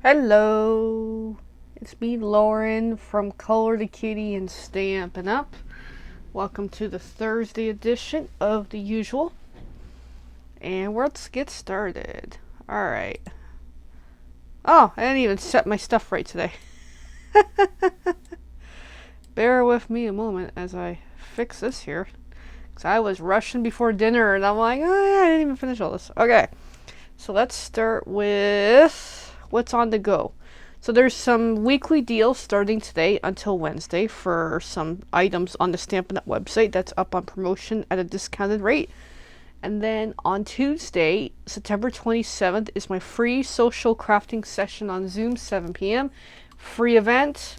Hello, it's me, Lauren, from Color to Kitty and Stampin' Up. Welcome to the Thursday edition of the usual. And let's get started. Alright. Oh, I didn't even set my stuff right today. Bear with me a moment as I fix this here. Because I was rushing before dinner and I'm like, oh yeah, I didn't even finish all this. Okay, so let's start with what's on the go. So there's some weekly deals starting today until Wednesday for some items on the Stampin' Up website that's up on promotion at a discounted rate. And then on Tuesday, September 27th, is my free social crafting session on Zoom, 7 p.m. Free event.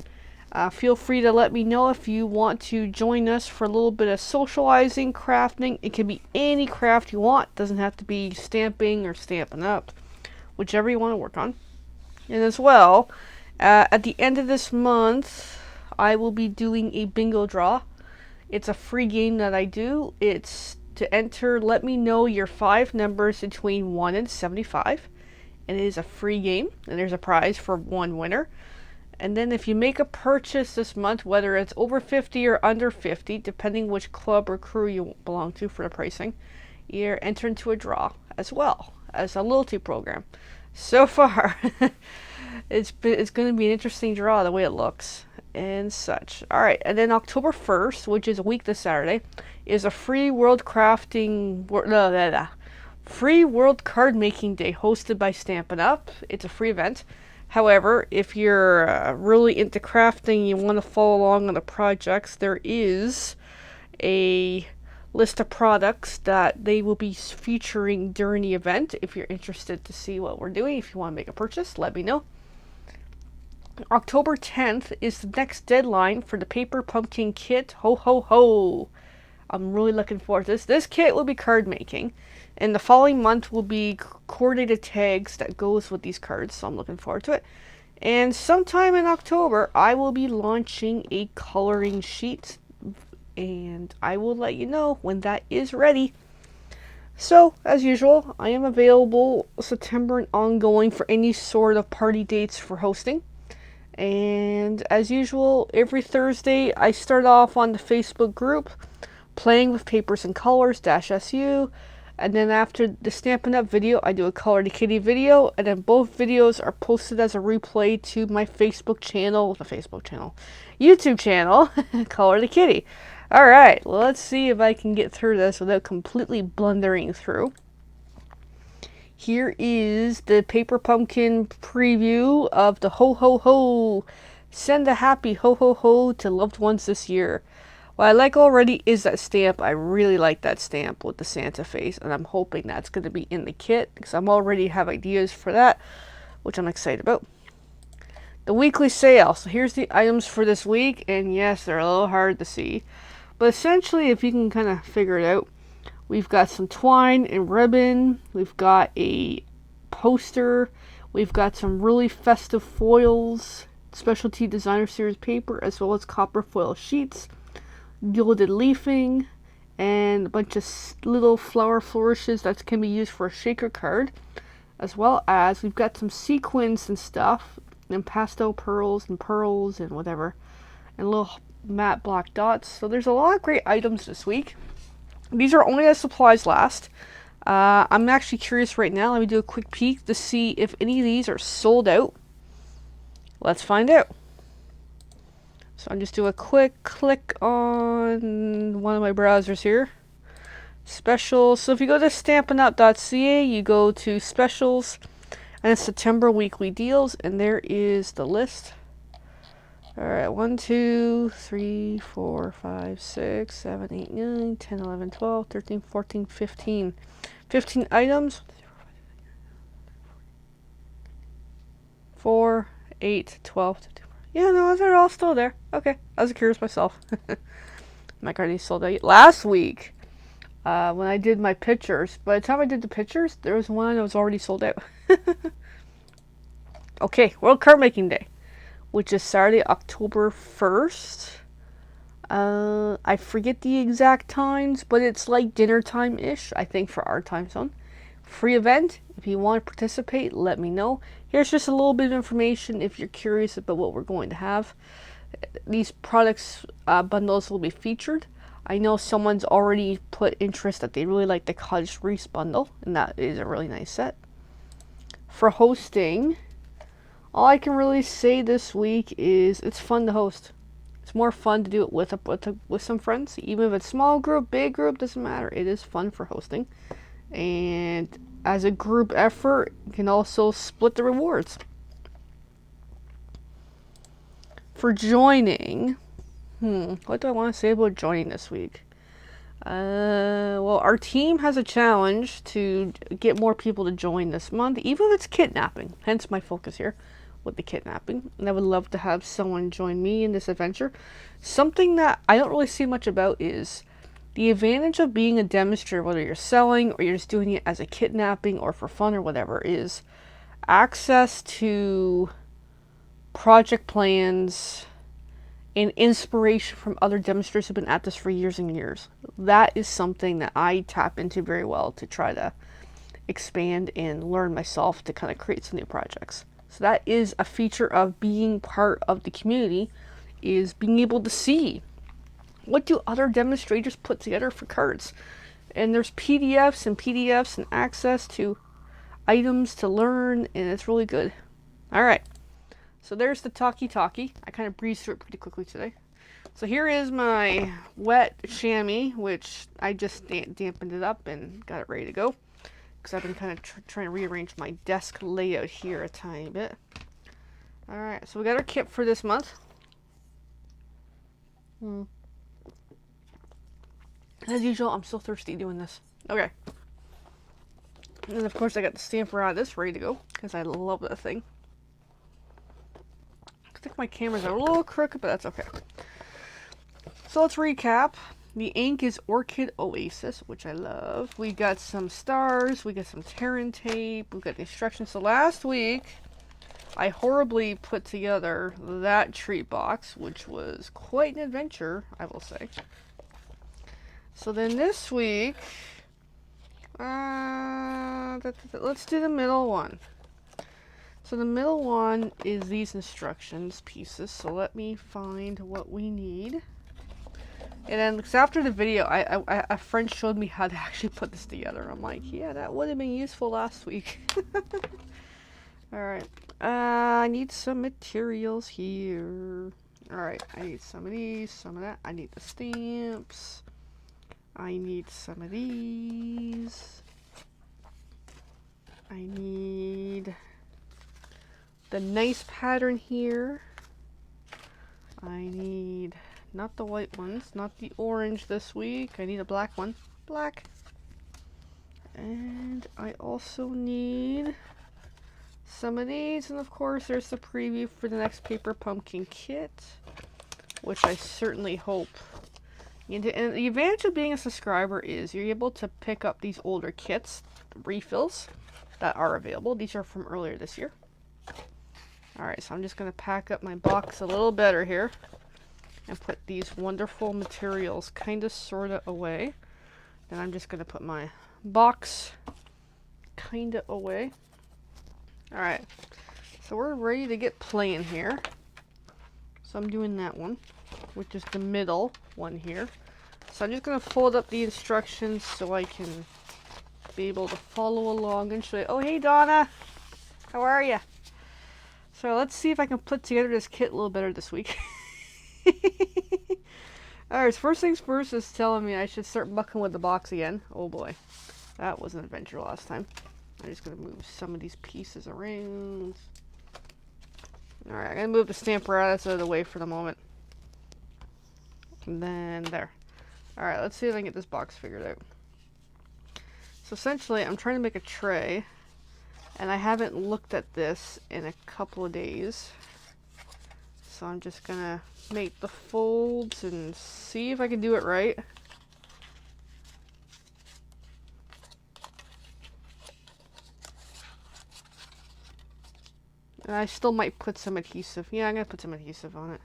Feel free to let me know if you want to join us for a little bit of socializing, crafting. It can be any craft you want. It doesn't have to be stamping or Stampin' Up. Whichever you want to work on. And as well, at the end of this month, I will be doing a bingo draw. It's a free game that I do. It's to enter, let me know your 5 numbers between 1 and 75. And it is a free game, and there's a prize for one winner. And then if you make a purchase this month, whether it's over 50 or under 50, depending which club or crew you belong to for the pricing, you're entered into a draw as well as a loyalty program. So far, it's going to be an interesting draw the way it looks and such. Alright, and then October 1st, which is a week this Saturday, is a free world card making day hosted by Stampin' Up. It's a free event. However, if you're really into crafting, you want to follow along on the projects, there is a list of products that they will be featuring during the event. If you're interested to see what we're doing, if you want to make a purchase, let me know. October 10th is the next deadline for the Paper Pumpkin Kit. Ho ho ho! I'm really looking forward to this. This kit will be card making, and the following month will be coordinated tags that goes with these cards, so I'm looking forward to it. And sometime in October, I will be launching a coloring sheet, and I will let you know when that is ready. So, as usual, I am available September and ongoing for any sort of party dates for hosting. And as usual, every Thursday I start off on the Facebook group, Playing with Papers and Colors -SU. And then after the Stampin' Up video, I do a Color to Kitty video, and then both videos are posted as a replay to my YouTube channel, Color to Kitty. Alright, let's see if I can get through this without completely blundering through. Here is the Paper Pumpkin preview of the Ho Ho Ho. Send a happy Ho Ho Ho to loved ones this year. What I like already is that stamp. I really like that stamp with the Santa face, and I'm hoping that's going to be in the kit, because I'm already have ideas for that, which I'm excited about. The weekly sale. So here's the items for this week, and yes, they're a little hard to see. But essentially, if you can kind of figure it out, we've got some twine and ribbon, we've got a poster, we've got some really festive foils, specialty designer series paper, as well as copper foil sheets, gilded leafing, and a bunch of little flower flourishes that can be used for a shaker card, as well as we've got some sequins and stuff, and pastel pearls and whatever, and little matte black dots. So there's a lot of great items this week. These are only as supplies last. I'm actually curious right now. Let me do a quick peek to see if any of these are sold out. Let's find out. So I'm just doing a quick click on one of my browsers here. Specials. So if you go to stampinup.ca, you go to specials, and it's September weekly deals, and there is the list. Alright, 1, 2, 3, 4, 5, 6, 7, 8, 9, 10, 11, 12, 13, 14, 15. 15 items. 4, 8, 12, 13. Yeah, no, they're all still there. Okay, I was curious myself. My card is sold out last week when I did my pictures. By the time I did the pictures, there was one that was already sold out. Okay, World Card Making Day, which is Saturday, October 1st. I forget the exact times, but it's like dinner time-ish, I think, for our time zone. Free event. If you want to participate, let me know. Here's just a little bit of information if you're curious about what we're going to have. These products bundles will be featured. I know someone's already put interest that they really like the Cottage Reese bundle, and that is a really nice set. For hosting, all I can really say this week is it's fun to host. It's more fun to do it with some friends, even if it's small group, big group, doesn't matter. It is fun for hosting, and as a group effort, you can also split the rewards. For joining, what do I want to say about joining this week? Well, our team has a challenge to get more people to join this month, even if it's kidnapping. Hence my focus here with the kidnapping. And I would love to have someone join me in this adventure. Something that I don't really see much about is the advantage of being a demonstrator, whether you're selling or you're just doing it as a kidnapping or for fun or whatever, is access to project plans and inspiration from other demonstrators who've been at this for years and years. That is something that I tap into very well to try to expand and learn myself to kind of create some new projects. So that is a feature of being part of the community, is being able to see what do other demonstrators put together for cards. And there's PDFs and access to items to learn, and it's really good. All right. So there's the talkie. I kind of breezed through it pretty quickly today. So here is my wet chamois, which I just dampened it up and got it ready to go. Because I've been kind of trying to rearrange my desk layout here a tiny bit. Alright, so we got our kit for this month. As usual, I'm so thirsty doing this. Okay. And then of course I got the stamper out of this ready to go. Because I love that thing. I think my cameras are a little crooked, but that's okay. So let's recap. The ink is Orchid Oasis, which I love. We got some stars. We got some Terran tape. We got the instructions. So last week, I horribly put together that treat box, which was quite an adventure, I will say. So then this week, let's do the middle one. So the middle one is these instructions pieces. So let me find what we need. And then, because after the video, a friend showed me how to actually put this together. I'm like, yeah, that would have been useful last week. Alright. I need some materials here. Alright, I need some of these, some of that. I need the stamps. I need some of these. I need the nice pattern here. I need not the white ones, not the orange this week. I need a black one. Black. And I also need some of these. And of course, there's the preview for the next Paper Pumpkin kit, which I certainly hope. And the advantage of being a subscriber is you're able to pick up these older kits, refills that are available. These are from earlier this year. Alright, so I'm just going to pack up my box a little better here and put these wonderful materials kind of sort of away. Then I'm just going to put my box kind of away. Alright, so we're ready to get playing here. So I'm doing that one, which is the middle one here. So I'm just going to fold up the instructions so I can be able to follow along and show you. Oh, hey Donna! How are you? So let's see if I can put together this kit a little better this week. Alright, so first things first is telling me I should start mucking with the box again. Oh boy. That was an adventure last time. I'm just going to move some of these pieces around. Alright, I'm going to move the stamper out of the way for the moment. And then there. Alright, let's see if I can get this box figured out. So essentially, I'm trying to make a tray. And I haven't looked at this in a couple of days. So I'm just going to make the folds and see if I can do it right. And I still might put some adhesive. Yeah, I'm going to put some adhesive on it.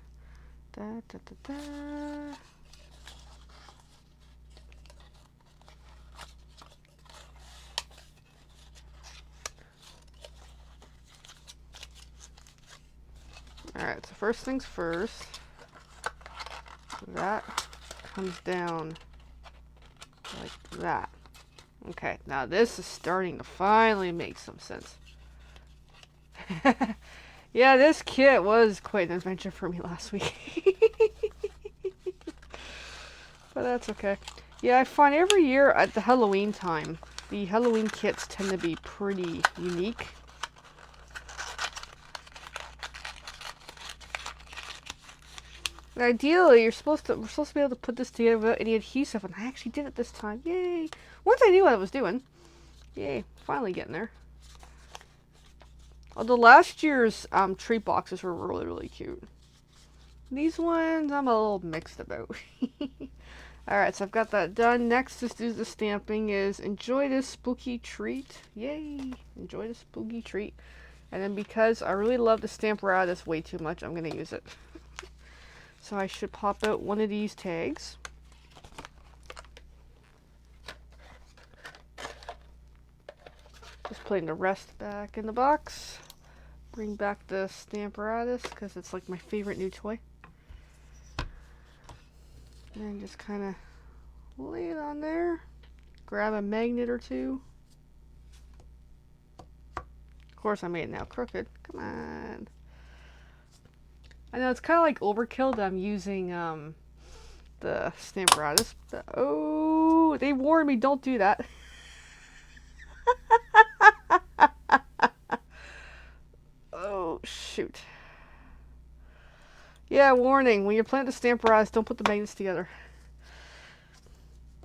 Da, da, da, da. Alright, so first things first. That comes down like that. Okay, now this is starting to finally make some sense. Yeah, this kit was quite an adventure for me last week. But that's okay. Yeah, I find every year at the Halloween time, the Halloween kits tend to be pretty unique. And ideally, we're supposed to be able to put this together without any adhesive, and I actually did it this time. Yay! Once I knew what I was doing. Yay, finally getting there. Although last year's treat boxes were really, really cute. These ones, I'm a little mixed about. Alright, so I've got that done. Next, to do the stamping is enjoy this spooky treat. Yay! Enjoy the spooky treat. And then because I really love the Stamparatus way too much, I'm going to use it. So I should pop out one of these tags. Just putting the rest back in the box. Bring back the Stamparatus because it's like my favorite new toy. And just kind of lay it on there. Grab a magnet or two. Of course I made it now crooked. Come on. I know it's kind of like overkill that I'm using the Stamparatus. Oh, they warned me, don't do that. Oh, shoot. Yeah, warning. When you're playing the Stamparatus, don't put the magnets together.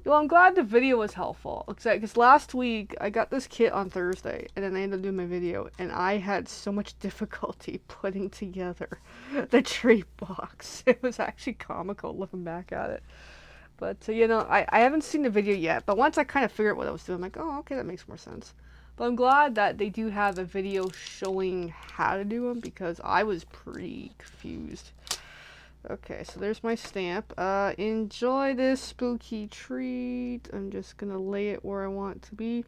Well, I'm glad the video was helpful. Because last week, I got this kit on Thursday, and then I ended up doing my video, and I had so much difficulty putting together the treat box. It was actually comical looking back at it. But, you know, I haven't seen the video yet, but once I kind of figured out what I was doing, I'm like, oh, okay, that makes more sense. But I'm glad that they do have a video showing how to do them, because I was pretty confused. Okay, so there's my stamp. Enjoy this spooky treat. I'm just gonna lay it where I want it to be.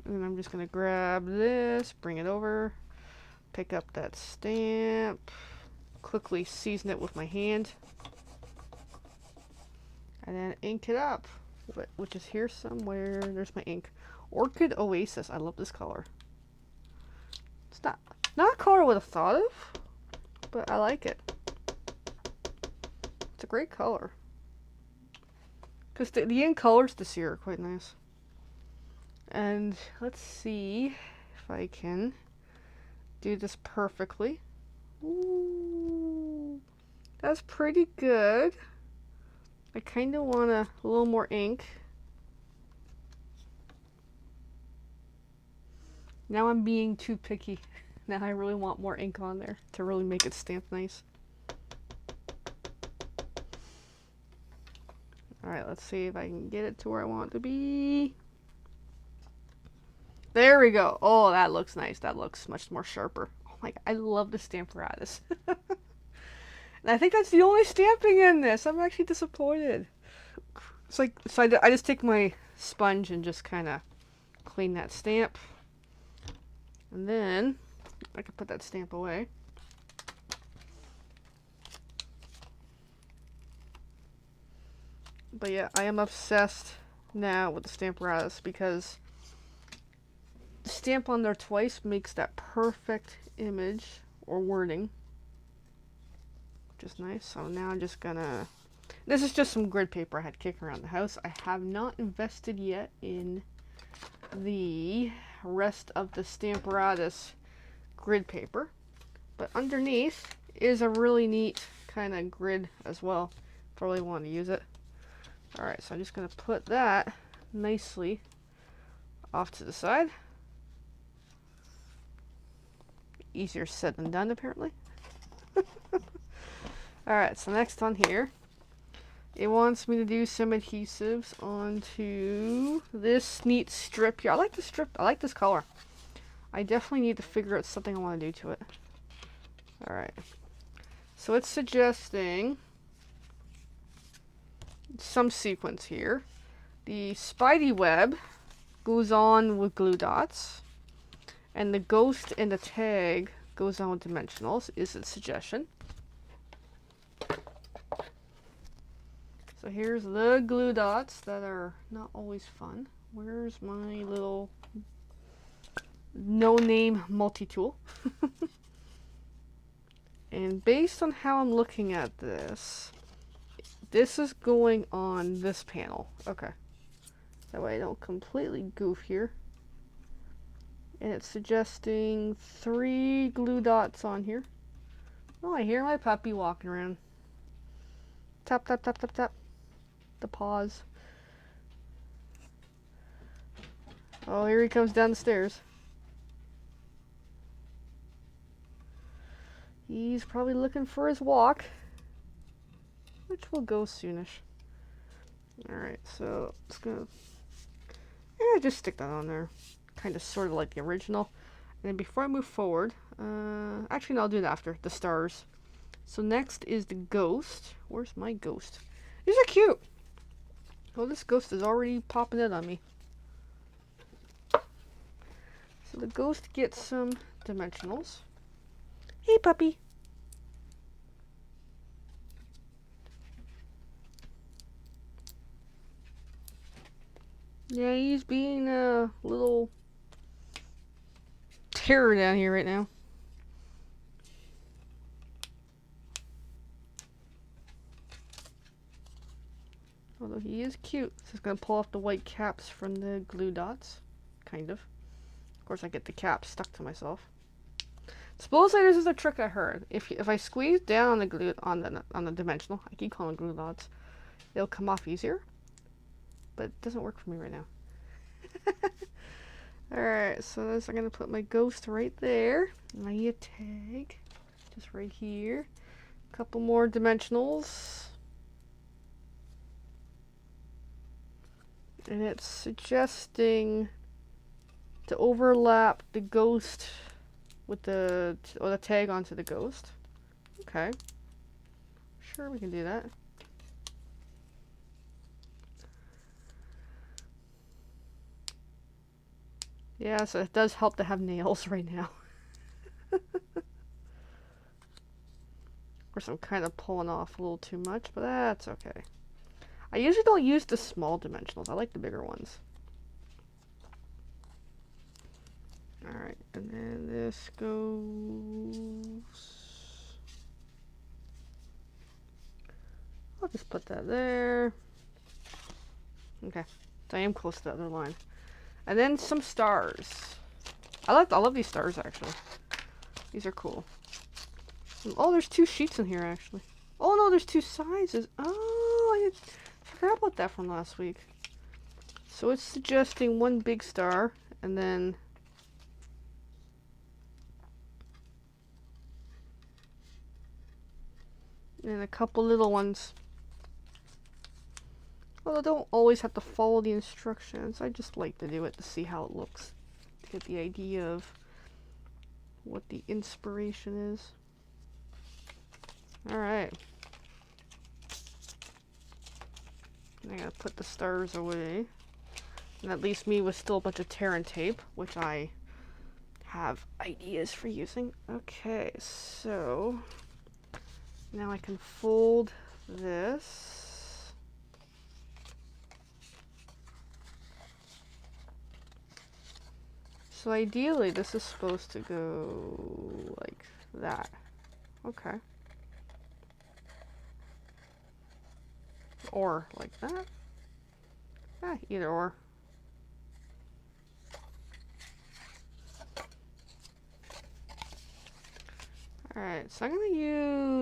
And then I'm just gonna grab this, bring it over, pick up that stamp, quickly season it with my hand, and then ink it up, which is here somewhere. There's my ink. Orchid Oasis. I love this color. It's not a color I would have thought of, but I like it. It's a great color. Because the ink colors this year are quite nice. And let's see if I can do this perfectly. Ooh, that's pretty good. I kind of want a little more ink. Now I'm being too picky. Now I really want more ink on there to really make it stamp nice. Alright, let's see if I can get it to where I want it to be. There we go. Oh, that looks nice. That looks much more sharper. Oh my god, I love the Stamparatus. And I think that's the only stamping in this. I'm actually disappointed. It's like, so I just take my sponge and just kind of clean that stamp. And then I can put that stamp away. But yeah, I am obsessed now with the Stamparatus because the stamp on there twice makes that perfect image or wording, which is nice. So now I'm just gonna, this is just some grid paper I had kicking around the house. I have not invested yet in the rest of the Stamparatus grid paper, but underneath is a really neat kind of grid as well if I really want to use it. Alright, so I'm just going to put that nicely off to the side. Easier said than done, apparently. Alright, so next on here, it wants me to do some adhesives onto this neat strip here. I like this strip. I like this color. I definitely need to figure out something I want to do to it. Alright. So it's suggesting some sequence here. The Spidey web goes on with glue dots. And the ghost and the tag goes on with dimensionals, is a suggestion. So here's the glue dots that are not always fun. Where's my little no-name multi-tool? And based on how I'm looking at this, this is going on this panel. Okay. That way I don't completely goof here. And it's suggesting 3 glue dots on here. Oh, I hear my puppy walking around. Tap, tap, tap, tap, tap. The paws. Oh, here he comes down the stairs. He's probably looking for his walk, which will go soonish. Alright, so it's gonna just stick that on there. Kind of sort of like the original. And then before I move forward, actually no, I'll do it after, the stars. So next is the ghost. Where's my ghost? These are cute! Oh, this ghost is already popping it on me. So the ghost gets some dimensionals. Hey, puppy. Yeah, he's being a little terror down here right now. Although he is cute. So it's going to pull off the white caps from the glue dots. Kind of. Of course, I get the caps stuck to myself. Supposedly this is a trick I heard. If I squeeze down on the glue on the dimensional, I keep calling glue dots, it'll come off easier. But it doesn't work for me right now. Alright, so this, I'm gonna put my ghost right there. My tag. Just right here. A couple more dimensionals. And it's suggesting to overlap the ghost with the tag onto the ghost. Okay. Sure, we can do that. Yeah, so it does help to have nails right now. Of course, I'm kind of pulling off a little too much, but that's okay. I usually don't use the small dimensionals. I like the bigger ones. Alright, and then this goes... I'll just put that there. Okay, so I am close to the other line. And then some stars. I love these stars, actually. These are cool. Oh, there's 2 sheets in here, actually. Oh, no, there's 2 sizes. Oh, I forgot about that from last week. So it's suggesting 1 big star, and then... and a couple little ones. Well, I don't always have to follow the instructions. I just like to do it to see how it looks. To get the idea of what the inspiration is. Alright. I'm gonna put the stars away. And that leaves me with still a bunch of tear and tape, which I have ideas for using. Okay, so now I can fold this. So ideally, this is supposed to go like that. Okay. Or like that. Either or. Alright, so I'm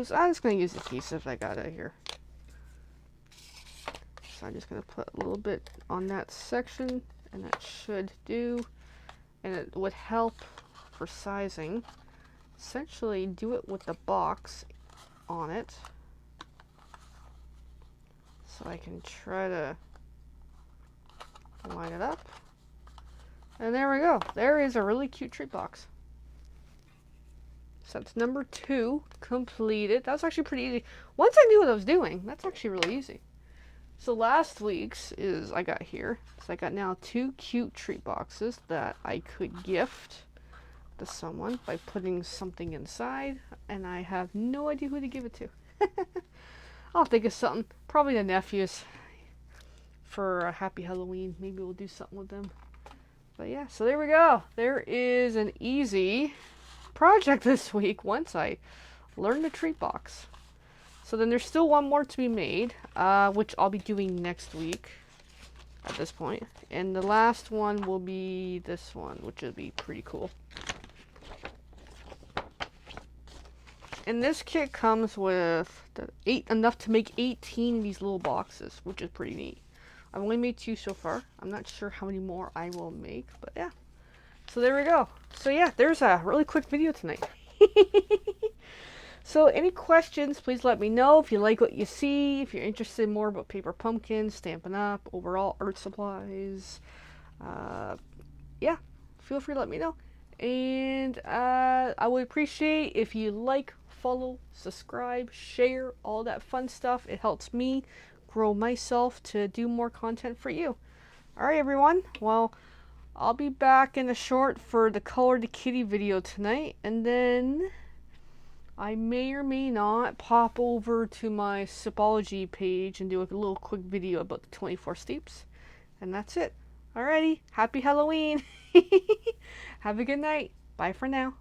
just gonna use adhesive I got out here. So I'm just gonna put a little bit on that section, and that should do. And it would help for sizing. Essentially, do it with the box on it. So I can try to line it up. And there we go. There is a really cute treat box. So that's number 2 completed. That was actually pretty easy. Once I knew what I was doing, that's actually really easy. So last week's is I got here. So I got now 2 cute treat boxes that I could gift. to someone by putting something inside, and I have no idea who to give it to. I'll think of something. Probably the nephews for a happy Halloween. Maybe we'll do something with them. But yeah, so there we go. There is an easy project this week once I learn the treat box. So then there's still one more to be made, which I'll be doing next week at this point. And the last one will be this one, which will be pretty cool. And this kit comes with enough to make 18 of these little boxes, which is pretty neat. I've only made 2 so far. I'm not sure how many more I will make, but yeah. So there we go. So yeah, there's a really quick video tonight. So any questions, please let me know. If you like what you see, if you're interested in more about Paper Pumpkins, Stampin' Up, overall art supplies, yeah, feel free to let me know. And I would appreciate if you like, follow, subscribe, share, all that fun stuff. It helps me grow myself to do more content for you. Alright everyone, well, I'll be back in a short for the Color the Kitty video tonight, and then I may or may not pop over to my Sipology page and do a little quick video about the 24 steeps. And that's it. Alrighty, happy Halloween! Have a good night. Bye for now.